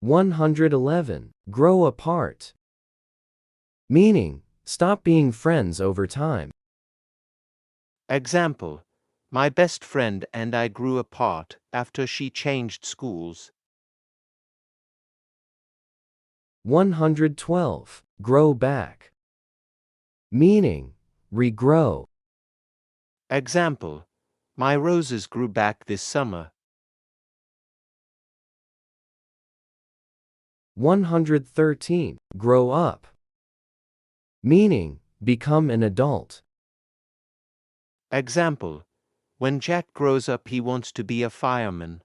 111. Grow apart. Meaning, stop being friends over time. Example: my best friend and I grew apart after she changed schools. 112. Grow back. Meaning, regrow. Example: my roses grew back this summer. 113. Grow up. Meaning, become an adult. Example: when Jack grows up he wants to be a fireman.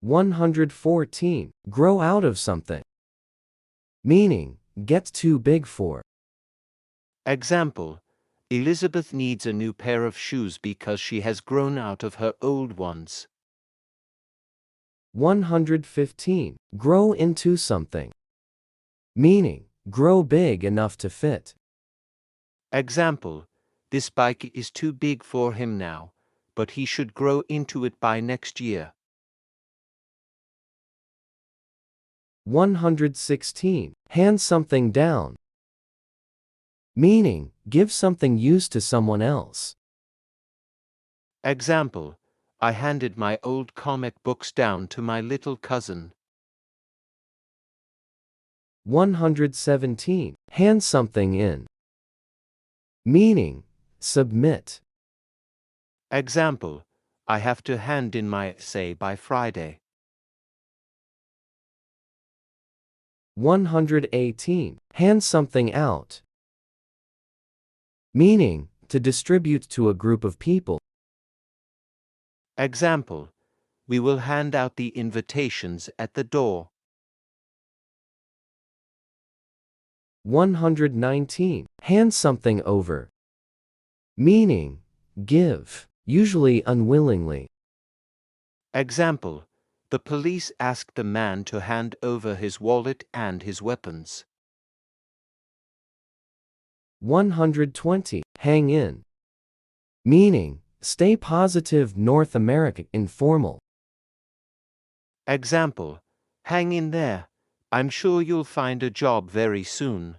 114. Grow out of something. Meaning, get too big for. Example: Elizabeth needs a new pair of shoes because she has grown out of her old ones. 115. Grow into something. Meaning, grow big enough to fit. Example: this bike is too big for him now, but he should grow into it by next year. 116. Hand something down. Meaning, give something used to someone else. Example: I handed my old comic books down to my little cousin. 117. Hand something in. Meaning, submit. Example: I have to hand in my essay by Friday. 118. Hand something out. Meaning, to distribute to a group of people. Example: we will hand out the invitations at the door. 119. Hand something over. Meaning, give, usually unwillingly. Example: the police asked the man to hand over his wallet and his weapons. 120. Hang in. Meaning, stay positive. North America informal. Example: hang in there. I'm sure you'll find a job very soon.